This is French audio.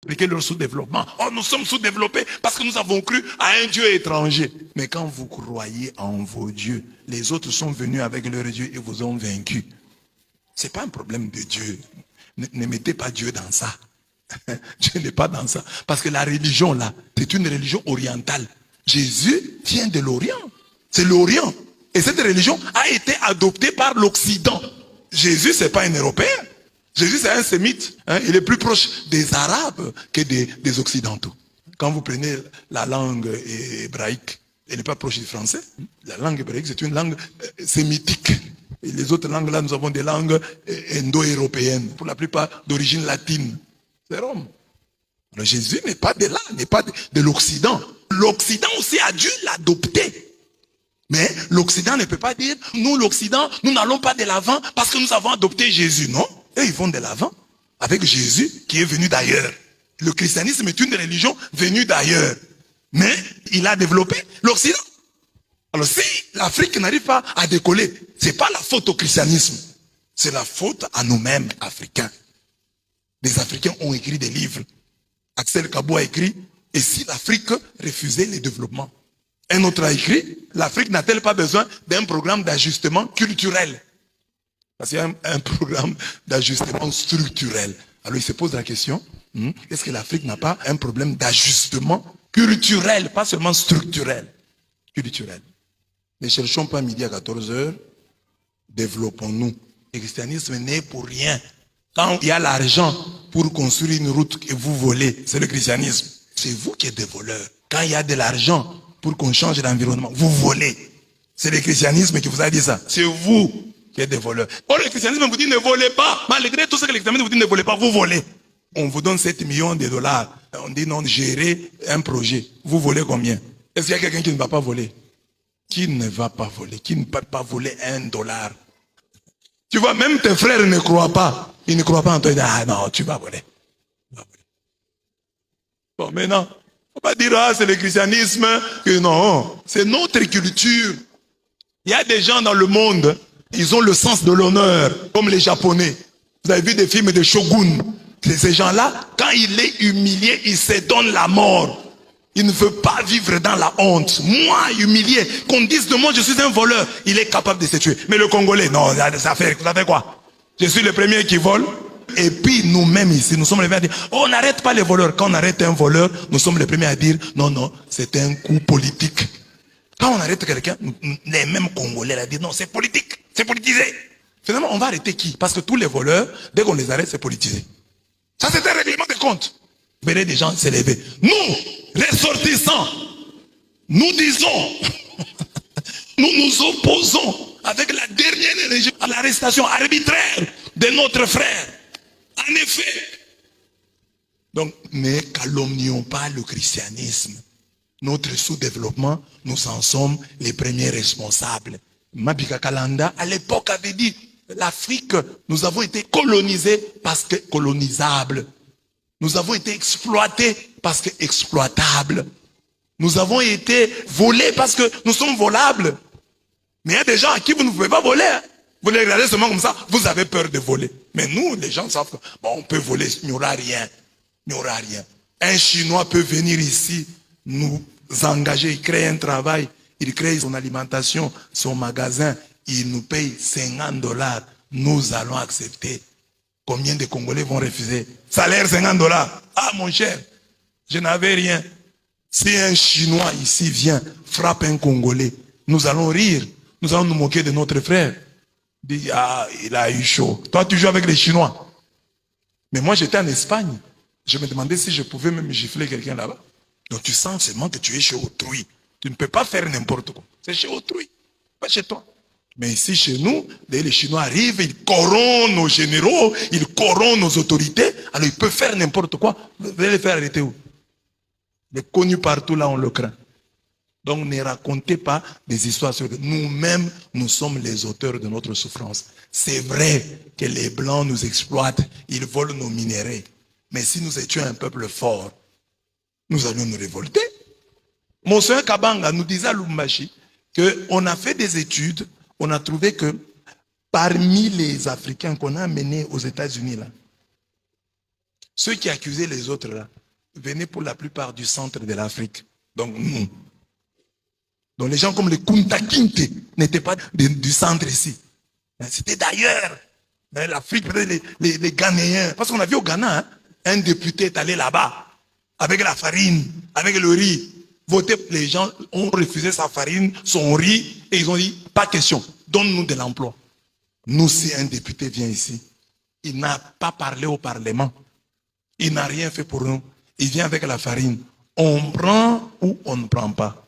expliquer leur sous-développement. Oh, nous sommes sous-développés parce que nous avons cru à un Dieu étranger. Mais quand vous croyez en vos dieux, les autres sont venus avec leur Dieu et vous ont vaincu. Ce n'est pas un problème de Dieu. Ne mettez pas Dieu dans ça. Dieu n'est pas dans ça. Parce que la religion là, c'est une religion orientale. Jésus vient de l'Orient. C'est l'Orient. Et cette religion a été adoptée par l'Occident. Jésus, ce n'est pas un Européen. Jésus, c'est un sémite. Il est plus proche des Arabes que des Occidentaux. Quand vous prenez la langue hébraïque, elle n'est pas proche du français. La langue hébraïque, c'est une langue sémitique. Et les autres langues, là, nous avons des langues indo-européennes, pour la plupart d'origine latine. C'est Rome. Alors Jésus n'est pas de là, n'est pas de l'Occident. L'Occident aussi a dû l'adopter. Mais l'Occident ne peut pas dire, nous l'Occident, nous n'allons pas de l'avant parce que nous avons adopté Jésus. Non, eux ils vont de l'avant avec Jésus qui est venu d'ailleurs. Le christianisme est une religion venue d'ailleurs. Mais il a développé l'Occident. Alors si l'Afrique n'arrive pas à décoller, ce n'est pas la faute au christianisme. C'est la faute à nous-mêmes, Africains. Les Africains ont écrit des livres. Axel Kabou a écrit, et si l'Afrique refusait le développement? Un autre a écrit, l'Afrique n'a-t-elle pas besoin d'un programme d'ajustement culturel? Parce qu'il y a un programme d'ajustement structurel. Alors il se pose la question, est-ce que l'Afrique n'a pas un problème d'ajustement culturel, pas seulement structurel, culturel? Ne cherchons pas midi à 14h, développons-nous. Le christianisme n'est pour rien. Quand il y a l'argent pour construire une route et vous volez, c'est le christianisme. C'est vous qui êtes des voleurs. Quand il y a de l'argent pour qu'on change l'environnement, vous volez. C'est le christianisme qui vous a dit ça. C'est vous qui êtes des voleurs. Or, le christianisme vous dit ne volez pas. Malgré tout ce que le christianisme vous dit ne volez pas, vous volez. On vous donne 7 millions de dollars. On dit non, gérez un projet. Vous volez combien? Est-ce qu'il y a quelqu'un qui ne va pas voler? Qui ne va pas voler? Qui ne peut pas voler $1? Tu vois, même tes frères ne croient pas. Ils ne croient pas en toi. Ils disent, ah non, tu vas voler. Bon, maintenant, il ne faut pas dire, ah, c'est le christianisme. Que non, c'est notre culture. Il y a des gens dans le monde, ils ont le sens de l'honneur, comme les Japonais. Vous avez vu des films de Shogun. Ces gens-là, quand il est humilié, il se donne la mort. Il ne veut pas vivre dans la honte. Moi, humilié, qu'on dise de moi, je suis un voleur, il est capable de se tuer. Mais le Congolais, non, ça fait quoi? Je suis le premier qui vole. Et puis nous-mêmes ici, nous sommes les premiers à dire, oh, on n'arrête pas les voleurs. Quand on arrête un voleur, nous sommes les premiers à dire, non, non, c'est un coup politique. Quand on arrête quelqu'un, les mêmes Congolais à dire, non, c'est politique, c'est politisé. Finalement, on va arrêter qui? Parce que tous les voleurs, dès qu'on les arrête, c'est politisé. Ça, c'est un règlement de compte. Vous verrez des gens s'élever. Nous, ressortissants, nous disons, nous nous opposons avec la dernière région à l'arrestation arbitraire de notre frère. En effet. Donc, ne calomnions pas le christianisme. Notre sous-développement, nous en sommes les premiers responsables. Mabika Kalanda, à l'époque, avait dit, l'Afrique, nous avons été colonisés parce que colonisables. Nous avons été exploités parce que exploitables. Nous avons été volés parce que nous sommes volables. Mais il y a des gens à qui vous ne pouvez pas voler. Hein. Vous les regardez seulement comme ça, vous avez peur de voler. Mais nous, les gens savent que, bon, on peut voler, il n'y aura rien. Il n'y aura rien. Un Chinois peut venir ici, nous engager, il crée un travail, il crée son alimentation, son magasin, il nous paye $50. Nous allons accepter. Combien de Congolais vont refuser? Salaire $50. Ah mon cher, je n'avais rien. Si un Chinois ici vient, frappe un Congolais, nous allons rire. Nous allons nous moquer de notre frère. Dit, ah, il a eu chaud. Toi, tu joues avec les Chinois. Mais moi, j'étais en Espagne. Je me demandais si je pouvais même gifler quelqu'un là-bas. Donc tu sens seulement que tu es chez autrui. Tu ne peux pas faire n'importe quoi. C'est chez autrui, pas chez toi. Mais ici, chez nous, dès les Chinois arrivent, ils corrompent nos généraux, ils corrompent nos autorités. Alors ils peuvent faire n'importe quoi. Vous allez les faire arrêter où? Les connus partout, là, on le craint. Donc ne racontez pas des histoires sur nous-mêmes, nous sommes les auteurs de notre souffrance. C'est vrai que les Blancs nous exploitent, ils volent nos minéraux. Mais si nous étions un peuple fort, nous allions nous révolter. Monsieur Kabanga nous disait à Lumbashi qu'on a fait des études, on a trouvé que parmi les Africains qu'on a amenés aux États-Unis, là, Ceux qui accusaient les autres là, venaient pour la plupart du centre de l'Afrique. Donc nous. Donc les gens comme les Kunta Kinte n'étaient pas du centre ici. C'était d'ailleurs. L'Afrique, peut-être les Ghanéens. Parce qu'on a vu au Ghana, hein, un député est allé là-bas, avec la farine, avec le riz. Voter, les gens ont refusé sa farine, son riz, et ils ont dit, pas question, donne-nous de l'emploi. Nous, si un député vient ici, il n'a pas parlé au Parlement. Il n'a rien fait pour nous. Il vient avec la farine. On prend ou on ne prend pas.